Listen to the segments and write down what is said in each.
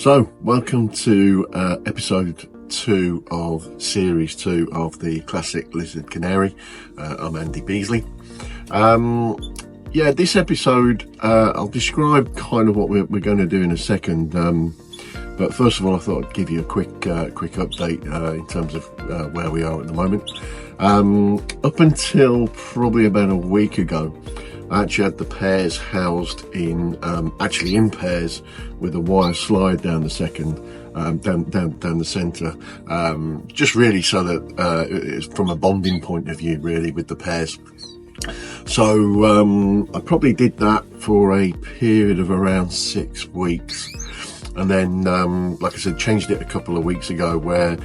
So, welcome to episode 2 of series 2 of the classic lizard canary. I'm Andy Beasley. This episode, I'll describe kind of what we're going to do in a second. But first of all, I thought I'd give you a quick update in terms of where we are at the moment. Up until probably about a week ago, I actually had the pairs housed in pairs with a wire slide down the second, down the centre, just really so that it's from a bonding point of view, really, with the pairs. So I probably did that for a period of around 6 weeks, and then, like I said, changed it a couple of weeks ago, where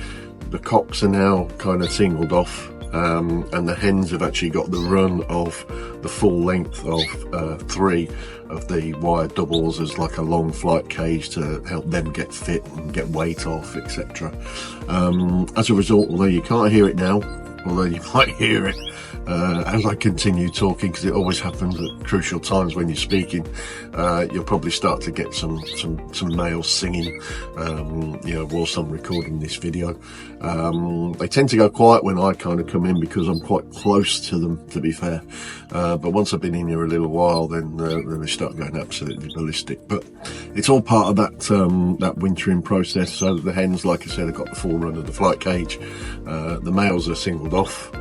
the cocks are now kind of singled off. And the hens have actually got the run of the full length of 3 of the wire doubles as like a long flight cage to help them get fit and get weight off, etc. As a result, although you can't hear it now, although you might hear it as I continue talking, because it always happens at crucial times when you're speaking, you'll probably start to get some males singing, whilst I'm recording this video. They tend to go quiet when I kind of come in because I'm quite close to them, to be fair. But once I've been in here a little while, then they start going absolutely ballistic. But it's all part of that wintering process. So the hens, like I said, have got the full run of the flight cage. The males are singled off.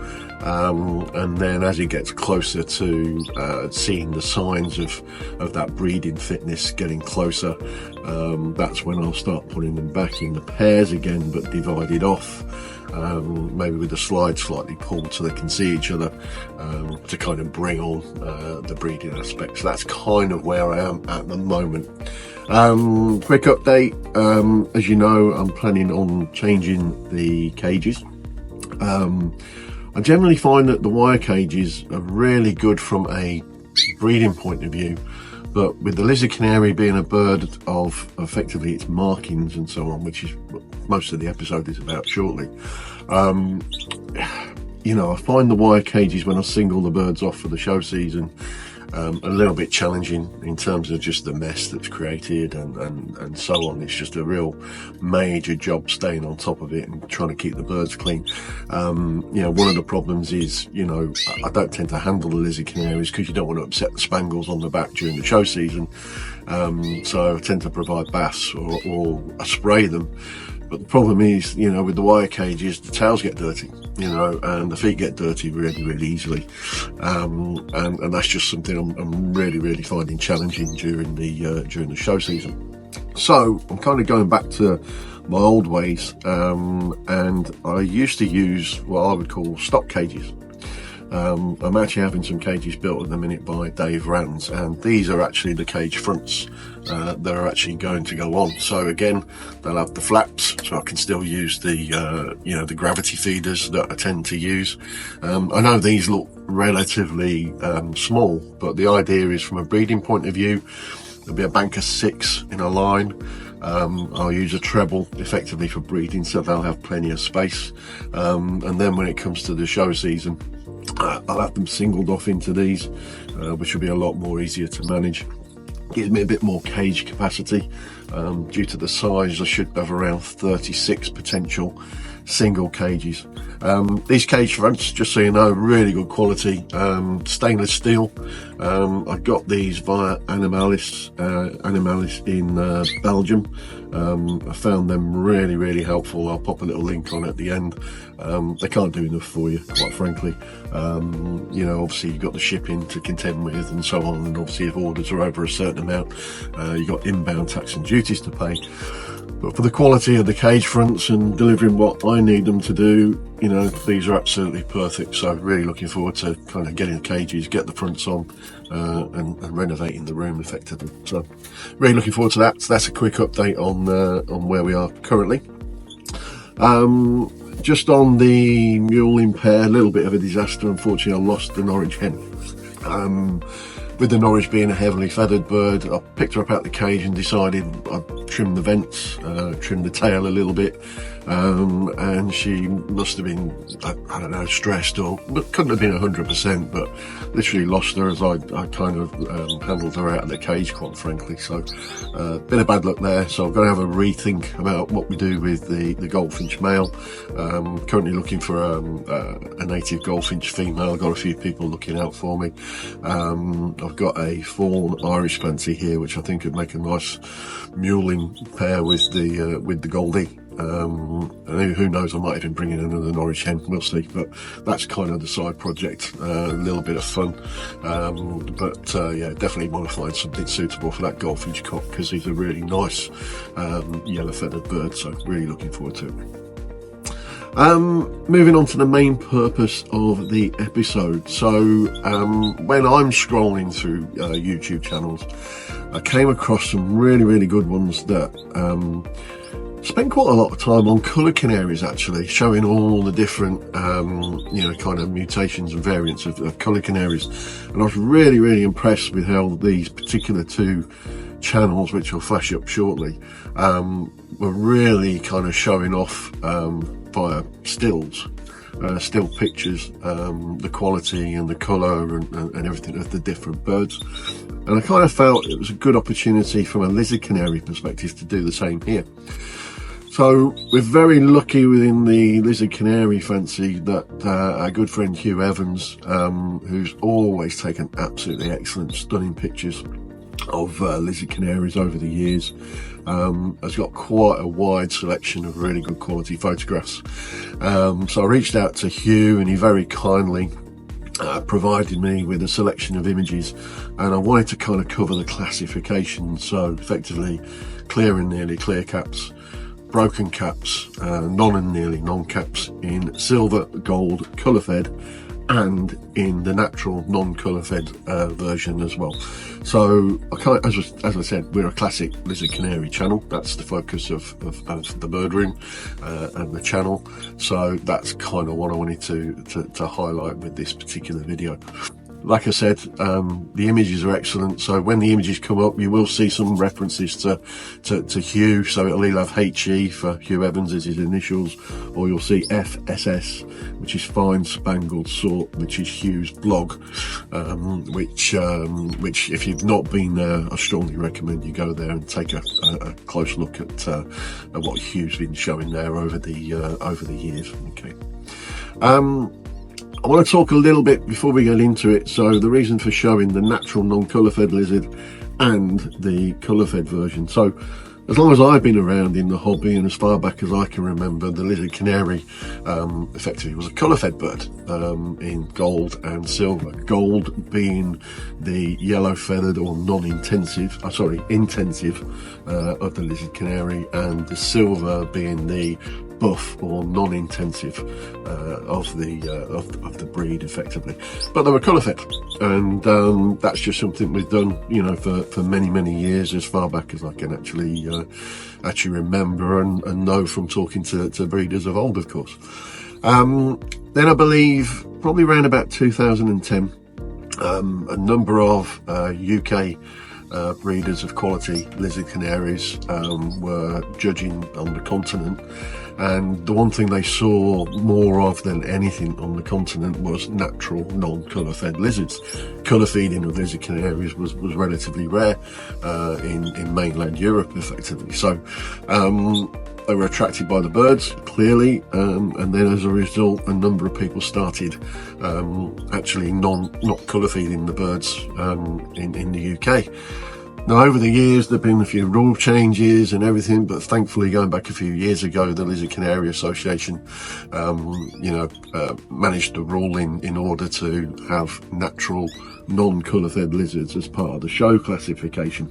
And then as it gets closer to seeing the signs of that breeding fitness getting closer, that's when I'll start putting them back in the pairs again, but divided off, maybe with the slide slightly pulled so they can see each other, to kind of bring on the breeding aspect. So that's kind of where I am at the moment. Quick update, as you know, I'm planning on changing the cages. I generally find that the wire cages are really good from a breeding point of view, but with the lizard canary being a bird of effectively its markings and so on, which is what most of the episode is about shortly, I find the wire cages when I single the birds off for the show season a little bit challenging in terms of just the mess that's created and so on. It's just a real major job staying on top of it and trying to keep the birds clean. One of the problems is, I don't tend to handle the lizard canaries because you don't want to upset the spangles on the back during the show season. So I tend to provide baths or I spray them. But the problem is, with the wire cages, the tails get dirty, and the feet get dirty really, really easily. And that's just something I'm really, really finding challenging during the show season. So I'm kind of going back to my old ways, and I used to use what I would call stock cages. I'm actually having some cages built at the minute by Dave Rans, and these are actually the cage fronts that are actually going to go on. So again, they'll have the flaps, so I can still use the gravity feeders that I tend to use. I know these look relatively small, but the idea is, from a breeding point of view, there'll be a bank of 6 in a line. I'll use a treble effectively for breeding, so they'll have plenty of space. And then when it comes to the show season, I'll have them singled off into these, which will be a lot more easier to manage. Gives me a bit more cage capacity. Due to the size, I should have around 36 potential single cages. These cage fronts, just so you know, really good quality, stainless steel. I got these via Animalis in Belgium. I found them really, really helpful. I'll pop a little link on at the end. They can't do enough for you, quite frankly. Obviously you've got the shipping to contend with and so on, and obviously if orders are over a certain amount, you've got inbound tax and duties to pay. But for the quality of the cage fronts and delivering what I need them to do, these are absolutely perfect. So really looking forward to kind of getting the cages, get the fronts on, and renovating the room effectively. So really looking forward to that. So that's a quick update on where we are currently. Just on the mulling pair, a little bit of a disaster. Unfortunately, I lost the Norwich hen. With the Norwich being a heavily feathered bird, I picked her up out the cage and decided I'd trimmed the vents, trimmed the tail a little bit, and she must have been, I don't know, stressed, or but couldn't have been 100%, but literally lost her as I kind of handled her out of the cage, quite frankly. So bit of bad luck there. So I'm going to have a rethink about what we do with the goldfinch male. Currently looking for a native goldfinch female. I've got a few people looking out for me. I've got a fawn Irish fancy here, which I think could make a nice muling pair with the Goldie. And who knows, I might even bring in another Norwich hen, we'll see. But that's kind of the side project, a little bit of fun. Yeah, definitely want to find something suitable for that goldfinch cock, because he's a really nice yellow feathered bird, so really looking forward to it. Moving on to the main purpose of the episode. So when I'm scrolling through YouTube channels, I came across some really good ones that spent quite a lot of time on colour canaries, actually, showing all the different kind of mutations and variants of colour canaries. And I was really impressed with how these particular two channels, which will flash up shortly, were really kind of showing off via stills, still pictures, the quality and the colour and everything of the different birds. And I kind of felt it was a good opportunity from a lizard canary perspective to do the same here. So we're very lucky within the lizard canary fancy that our good friend Hugh Evans, who's always taken absolutely excellent, stunning pictures of lizard canaries over the years, has got quite a wide selection of really good quality photographs. So I reached out to Hugh, and he very kindly provided me with a selection of images, and I wanted to kind of cover the classification. So effectively clear and nearly clear caps, broken caps, non and nearly non caps, in silver, gold, colour fed, and in the natural non-colour fed version as well. So as I said, we're a classic lizard canary channel. That's the focus of the Birdroom and the channel. So that's kind of what I wanted to highlight with this particular video. Like I said, the images are excellent. So when the images come up, you will see some references to Hugh. So it'll either have HE for Hugh Evans as his initials, or you'll see FSS, which is Fine Spangled Sort, which is Hugh's blog, which if you've not been there, I strongly recommend you go there and take a close look at what Hugh's been showing there over the years. Okay. I want to talk a little bit before we get into it. So the reason for showing the natural non-colour fed lizard and the colour fed version. So as long as I've been around in the hobby, and as far back as I can remember, the lizard canary effectively was a colour fed bird in gold and silver. Gold being the yellow feathered or intensive of the lizard canary, and the silver being the buff or non-intensive of the breed, effectively. But they were colour fed, and that's just something we've done, for many years, as far back as I can actually remember and know from talking to breeders of old, of course. Then I believe probably around about 2010, a number of UK breeders of quality lizard canaries were judging on the continent, and the one thing they saw more of than anything on the continent was natural non-colour fed lizards. Colour feeding of lizard canaries was relatively rare in mainland Europe, effectively. So they were attracted by the birds, clearly, and then as a result, a number of people started actually not colour feeding the birds in the UK. Now, over the years, there have been a few rule changes and everything, but thankfully, going back a few years ago, the Lizard Canary Association, managed to rule in order to have natural, non-colour fed lizards as part of the show classification.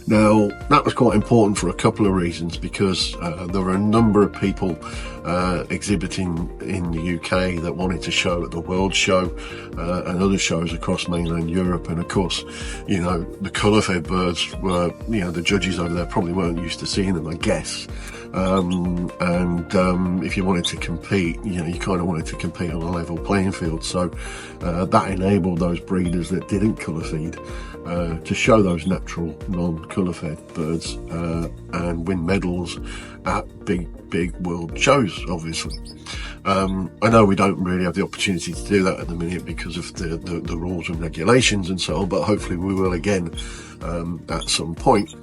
Now, that was quite important for a couple of reasons, because there were a number of people exhibiting in the UK that wanted to show at the World Show and other shows across mainland Europe. And of course, the colour-fed birds were, the judges over there probably weren't used to seeing them, I guess. If you wanted to compete, you kind of wanted to compete on a level playing field. So that enabled those breeders that didn't colour feed to show those natural non-colour fed birds and win medals at big world shows, obviously. I know we don't really have the opportunity to do that at the minute because of the rules and regulations and so on, but hopefully we will again at some point.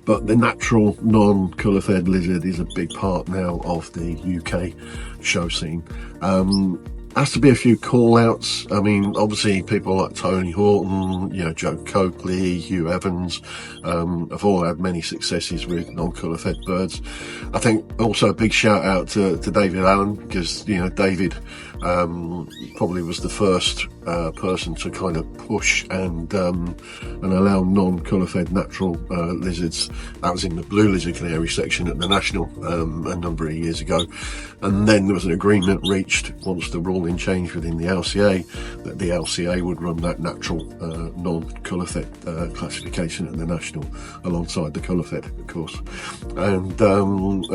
But the natural non-colour fed lizard is a big part now of the UK show scene. Has to be a few call outs. I mean, obviously people like Tony Horton, Joe Coakley, Hugh Evans, have all had many successes with non-colour fed birds. I think also a big shout out to David Allen, because David probably was the first person to kind of push and allow non-colour fed natural lizards. That was in the blue lizard canary section at the National a number of years ago, and then there was an agreement reached once the ruling changed within the LCA that the LCA would run that natural non-colour fed classification at the National alongside the colour fed, of course. And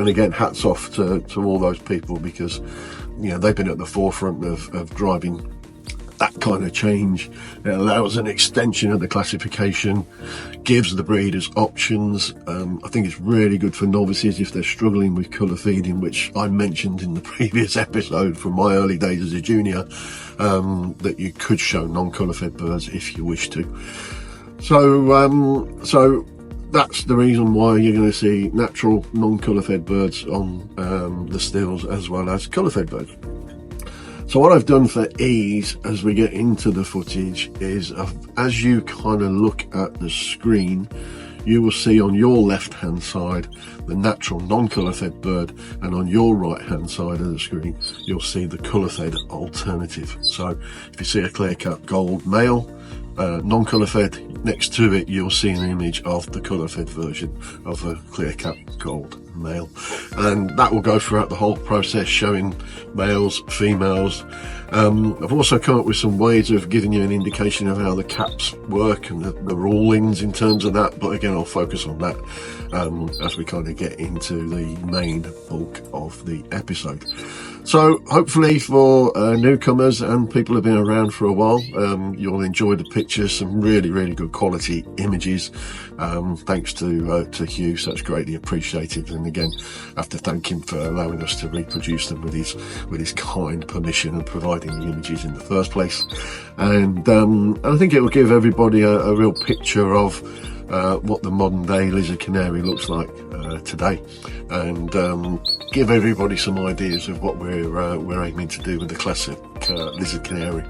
again, hats off to all those people, because they've been at the forefront of driving that kind of change. It allows an extension of the classification, gives the breeders options. I think it's really good for novices if they're struggling with colour feeding, which I mentioned in the previous episode from my early days as a junior, that you could show non-colour fed birds if you wish to. So that's the reason why you're going to see natural non-colour fed birds on the stills as well as colour fed birds. So what I've done for ease as we get into the footage is, as you kind of look at the screen, you will see on your left hand side the natural non-colour fed bird, and on your right hand side of the screen you'll see the colour fed alternative. So if you see a clear cut gold male, non-colour fed, next to it you'll see an image of the colour fed version of a clear cut gold male, and that will go throughout the whole process, showing males, females. I've also come up with some ways of giving you an indication of how the caps work and the rulings in terms of that, but again I'll focus on that as we kind of get into the main bulk of the episode. So hopefully for newcomers and people who've been around for a while, you'll enjoy the pictures, some really good quality images. Thanks to Hugh, so that's greatly appreciated, and again I have to thank him for allowing us to reproduce them with his kind permission and providing the images in the first place. And I think it will give everybody a real picture of what the modern day lizard canary looks like today, and give everybody some ideas of what we're aiming to do with the classic lizard canary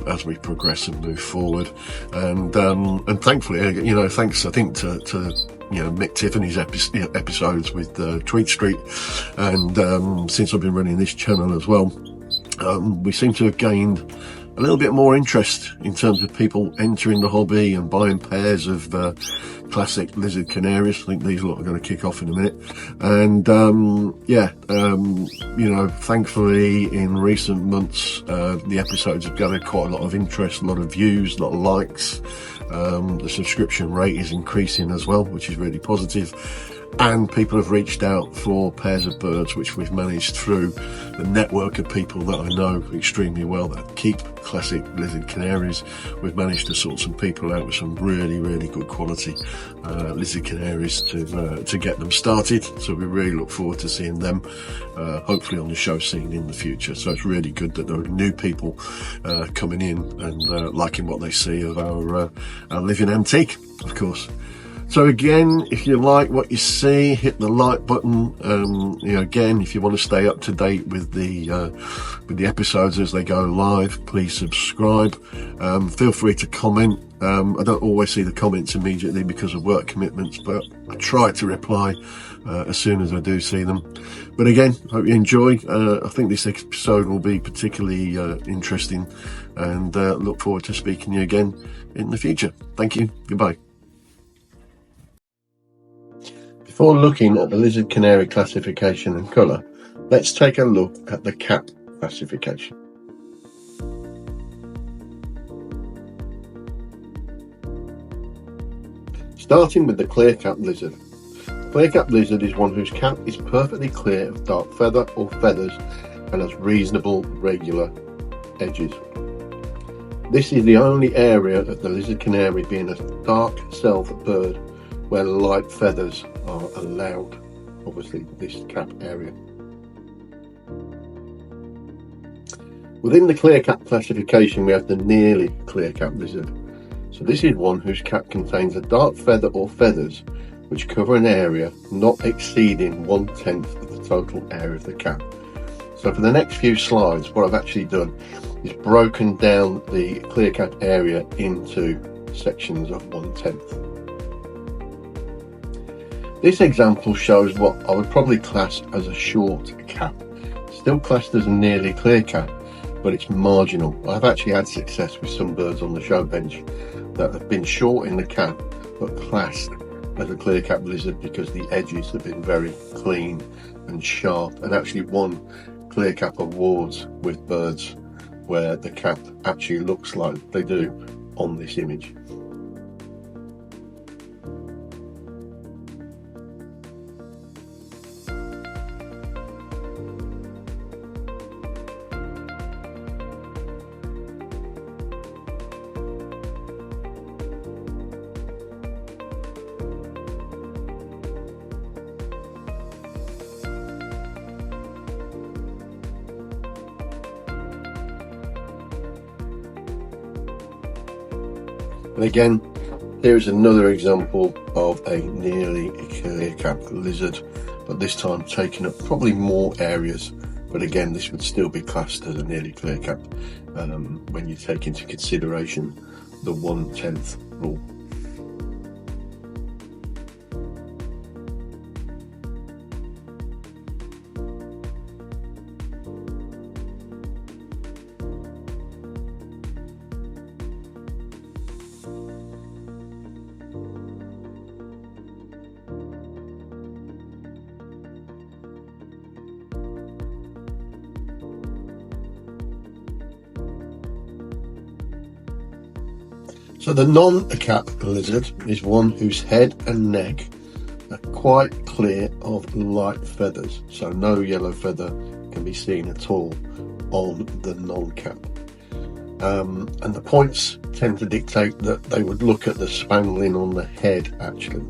as we progress and move forward. And thankfully, thanks I think to Mick Tiffany's episodes with Tweed Street, and since I've been running this channel as well, we seem to have gained a little bit more interest in terms of people entering the hobby and buying pairs of classic lizard canaries. I think these lot are going to kick off in a minute. And thankfully in recent months the episodes have gathered quite a lot of interest, a lot of views, a lot of likes. The subscription rate is increasing as well, which is really positive. And people have reached out for pairs of birds, which we've managed through the network of people that I know extremely well that keep classic lizard canaries. We've managed to sort some people out with some really good quality lizard canaries to get them started. So we really look forward to seeing them hopefully on the show scene in the future. So it's really good that there are new people coming in and liking what they see of our living antique, of course. So again, if you like what you see, hit the like button. Again, if you want to stay up to date with the episodes as they go live, please subscribe. Feel free to comment. I don't always see the comments immediately because of work commitments, but I try to reply as soon as I do see them. But again, hope you enjoy. I think this episode will be particularly interesting, and look forward to speaking to you again in the future. Thank you. Goodbye. Before looking at the lizard canary classification and colour, let's take a look at the cap classification. Starting with the clear cap lizard. clear cap lizard is one whose cap is perfectly clear of dark feather or feathers and has reasonable regular edges. This is the only area of the lizard canary, being a dark self bird, where light feathers are allowed, obviously this cap area. Within the clear cap classification we have the nearly clear cap lizard. So this is one whose cap contains a dark feather or feathers which cover an area not exceeding 1/10 of the total area of the cap. So for the next few slides, what I've actually done is broken down the clear cap area into sections of 1/10. This example shows what I would probably class as a short cap, still classed as a nearly clear cap, but it's marginal. I've actually had success with some birds on the show bench that have been short in the cap but classed as a clear cap lizard because the edges have been very clean and sharp, and actually won clear cap awards with birds where the cap actually looks like they do on this image. And again, here's another example of a nearly clear cap lizard, but this time taking up probably more areas. But again, this would still be classed as a nearly clear cap when you take into consideration the 1/10 rule. So the non-cap lizard is one whose head and neck are quite clear of light feathers, so no yellow feather can be seen at all on the non-cap. And the points tend to dictate that they would look at the spangling on the head actually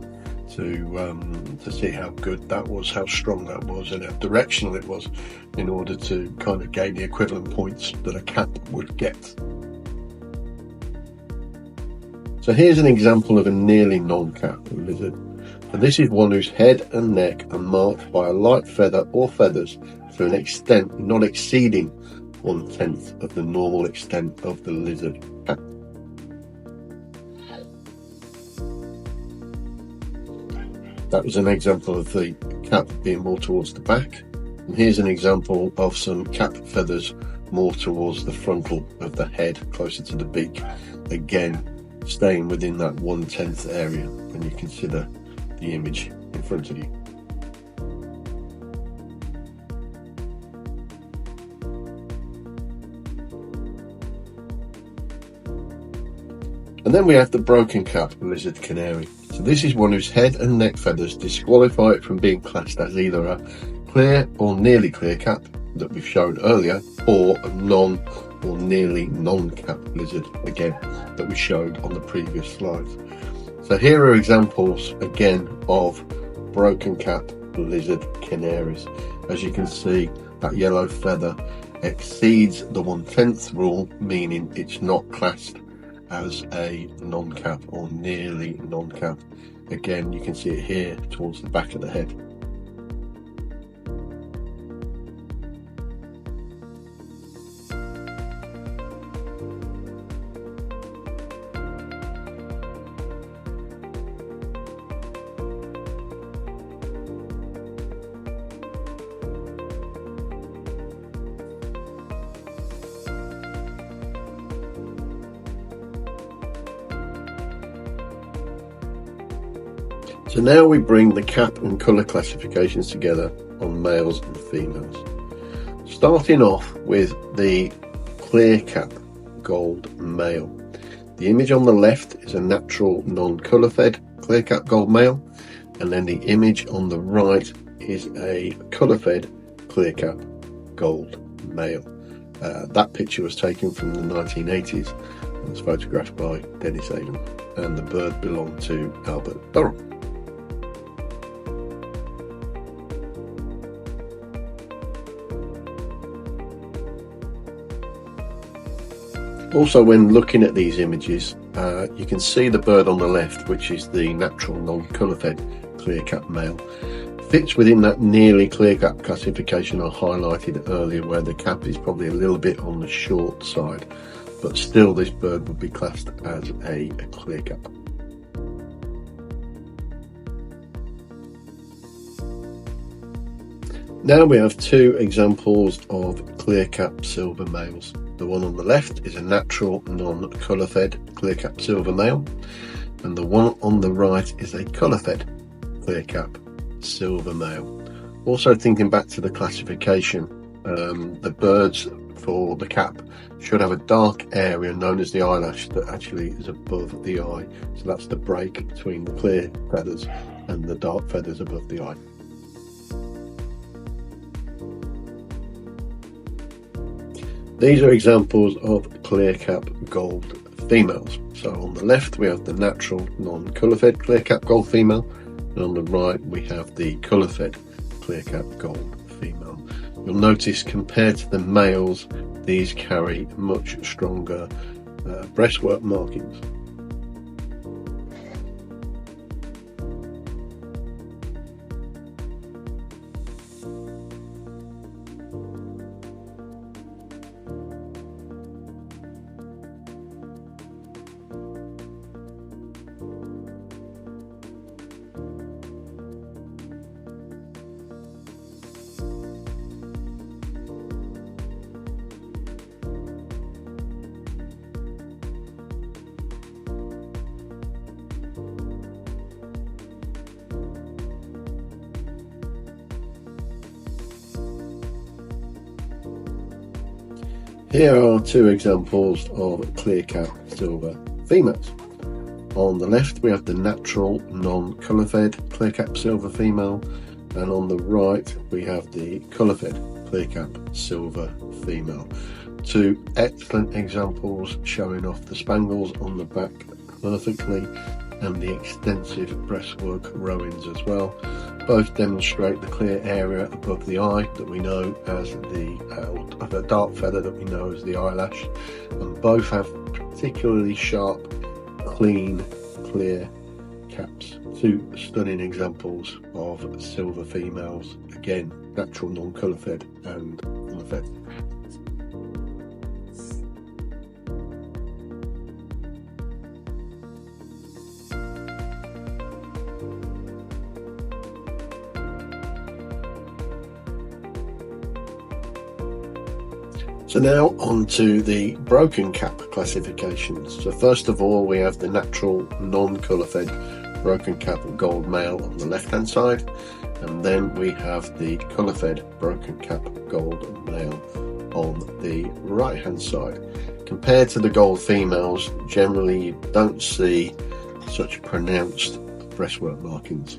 to see how good that was, how strong that was, and how directional it was, in order to kind of gain the equivalent points that a cap would get. So here's an example of a nearly non-cap lizard. So this is one whose head and neck are marked by a light feather or feathers to an extent not exceeding 1/10 of the normal extent of the lizard cap. That was an example of the cap being more towards the back. And here's an example of some cap feathers more towards the frontal of the head, closer to the beak. Again, staying within that 1/10 area when you consider the image in front of you. And then we have the broken cap lizard canary. So this is one whose head and neck feathers disqualify it from being classed as either a clear or nearly clear cap that we've shown earlier, or a non or nearly non-cap lizard, again, that we showed on the previous slides. So here are examples again of broken cap lizard canaries. As you can see, that yellow feather exceeds the 1/10 rule, meaning it's not classed as a non-cap or nearly non-cap. Again, you can see it here towards the back of the head. So now we bring the cap and colour classifications together on males and females. Starting off with the clear cap gold male. The image on the left is a natural non-colour fed clear cap gold male, And then the image on the right is a colour-fed clear-cap gold male. That picture was taken from the 1980s and was photographed by Dennis Avon, and the bird belonged to Albert Durham. Also, when looking at these images, you can see the bird on the left, which is the natural non-colour-fed clear-cap male, fits within that nearly clear-cap classification I highlighted earlier, where the cap is probably a little bit on the short side, but still this bird would be classed as a clear-cap. Now we have two examples of clear-cap silver males. The one on the left is a natural non-colour-fed clear-cap silver male, and the one on the right is a colour-fed clear-cap silver male. Also, thinking back to the classification, the birds for the cap should have a dark area known as the eyelash that actually is above the eye. So that's the break between the clear feathers and the dark feathers above the eye. These are examples of clear-cap gold females. So on the left we have the natural non-colour-fed clear-cap gold female, and on the right we have the colour-fed clear-cap gold female. You'll notice compared to the males, these carry much stronger breastwork markings. Here are two examples of clear-cap silver females. On the left we have the natural non-colour-fed clear-cap silver female, and on the right we have the colour-fed clear-cap silver female. Two excellent examples showing off the spangles on the back perfectly, and the extensive breastwork rowings as well. Both demonstrate the clear area above the eye that we know as the dark feather that we know as the eyelash, and both have particularly sharp, clean, clear caps. Two stunning examples of silver females, again natural non-colour fed and colour fed. So now on to the broken cap classifications. So first of all, we have the natural non-colour fed broken cap gold male on the left hand side, and then we have the colour fed broken cap gold male on the right hand side. Compared to the gold females, generally you don't see such pronounced breastwork markings.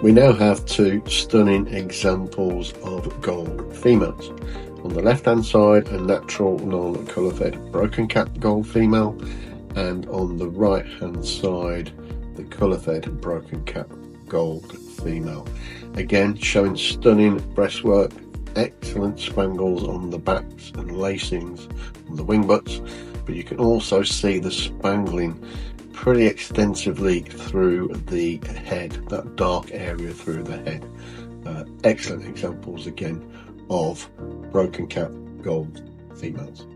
We now have two stunning examples of gold females. On the left hand side, a natural non-colour fed broken cap gold female, and on the right hand side, the colour fed broken cap gold female. Again, showing stunning breastwork, excellent spangles on the backs and lacings on the wing butts, but you can also see the spangling pretty extensively through the head, that dark area through the head. Excellent examples again of broken cap gold females.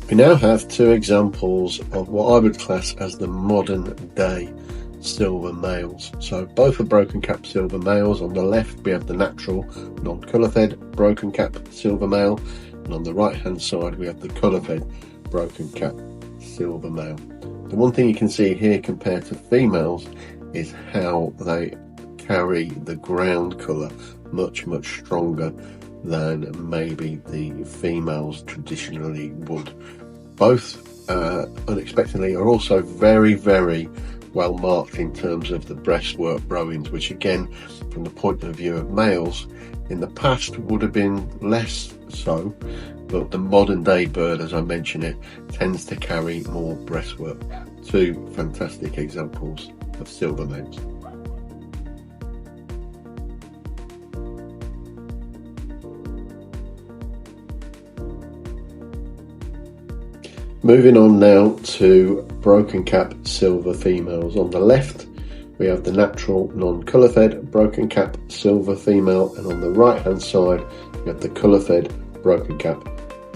We now have two examples of what I would class as the modern day silver males. So both are broken cap silver males. On the left we have the natural non-colour fed broken cap silver male, and on the right hand side we have the colour fed broken cap silver male. The one thing you can see here compared to females is how they carry the ground colour much stronger than maybe the females traditionally would. Both unexpectedly are also very well marked in terms of the breastwork rowings, which again from the point of view of males in the past would have been less so, but the modern day bird, as I mentioned it, tends to carry more breastwork. Two fantastic examples of silver males. Moving on now to broken cap silver females. On the left we have the natural non-colour fed broken cap silver female, and on the right hand side we have the colour fed broken cap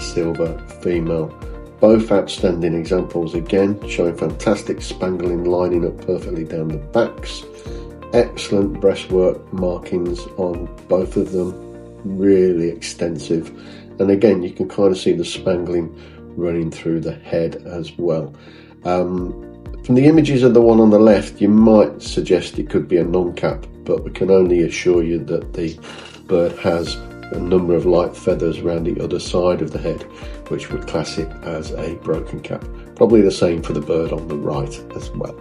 silver female. Both outstanding examples, again showing fantastic spangling lining up perfectly down the backs. Excellent breastwork markings on both of them, really extensive, and again you can kind of see the spangling running through the head as well. From the images of the one on the left you might suggest it could be a non-cap, but we can only assure you that the bird has a number of light feathers around the other side of the head, which would class it as a broken cap. Probably the same for the bird on the right as well.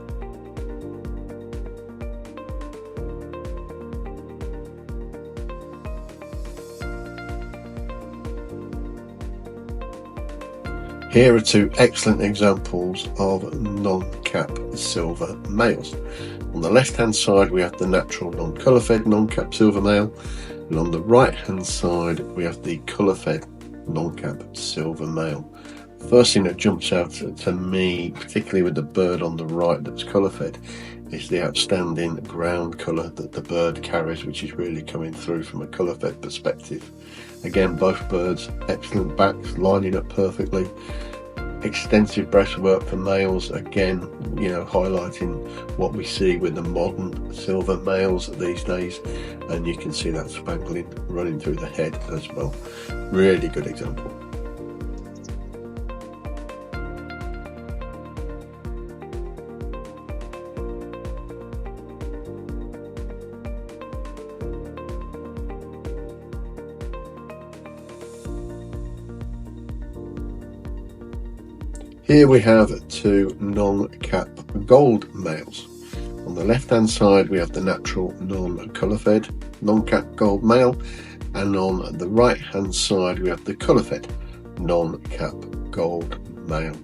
Here are two excellent examples of non-cap silver males. On the left hand side we have the natural non-colour fed non-cap silver male, and on the right hand side we have the colour fed non-cap silver male. First thing that jumps out to me, particularly with the bird on the right that's colour fed, is the outstanding ground colour that the bird carries, which is really coming through from a colour fed perspective. Again, both birds excellent backs, lining up perfectly. Extensive breastwork for males, again, highlighting what we see with the modern silver males these days, and you can see that spangling running through the head as well. Really good example. Here we have two non-cap gold males. On the left hand side we have the natural non-colour fed non-cap gold male, and on the right hand side we have the colour fed non-cap gold male.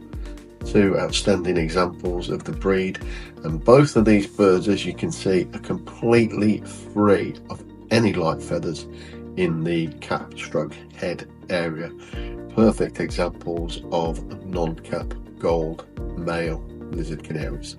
Two outstanding examples of the breed, and both of these birds, as you can see, are completely free of any light feathers in the cap stroke head area. Perfect examples of non-cap gold male lizard canaries.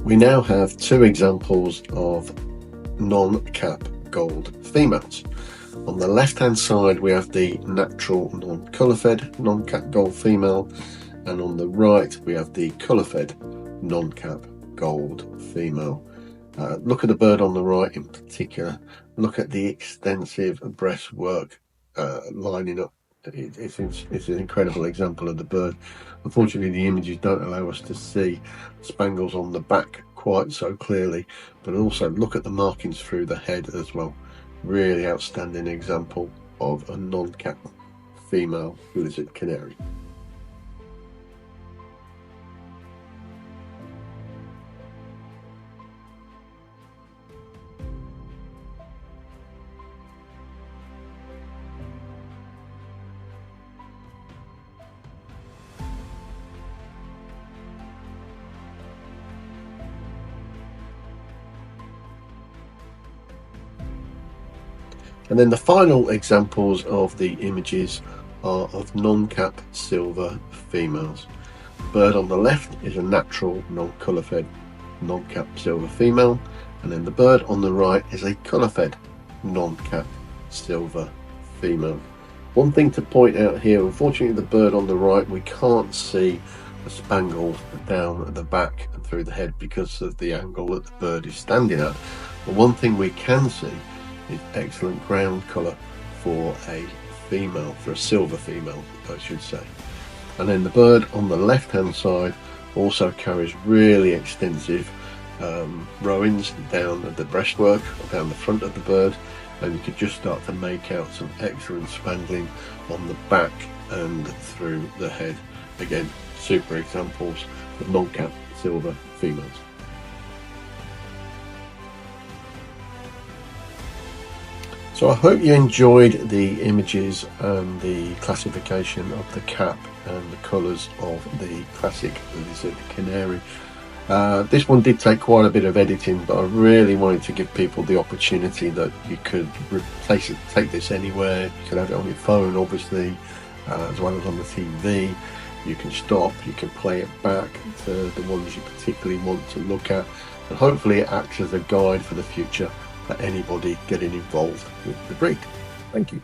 We now have two examples of non-cap gold females. On the left hand side we have the natural non-colour fed non-cap gold female, and on the right we have the colour fed non-cap gold female. Look at the bird on the right in particular. Look at the extensive breastwork lining up. It's an incredible example of the bird. Unfortunately the images don't allow us to see spangles on the back quite so clearly, but also look at the markings through the head as well. Really outstanding example of a non-cap female lizard canary. And then the final examples of the images are of non-cap silver females. The bird on the left is a natural non-colour fed non-cap silver female, and then the bird on the right is a colour fed non-cap silver female. One thing to point out here, unfortunately the bird on the right, we can't see the spangles down at the back and through the head because of the angle that the bird is standing at. But one thing we can see is excellent ground colour for a female, for a silver female I should say. And then the bird on the left hand side also carries really extensive rowings down at the breastwork, down the front of the bird, and you could just start to make out some excellent spangling on the back and through the head. Again, super examples of non-cap silver females. So I hope you enjoyed the images and the classification of the cap and the colours of the classic lizard canary. This one did take quite a bit of editing, but I really wanted to give people the opportunity that you could replace it, take this anywhere. You can have it on your phone, obviously, as well as on the TV. You can stop, you can play it back to the ones you particularly want to look at, and hopefully it acts as a guide for the future for anybody getting involved with the breed. Thank you.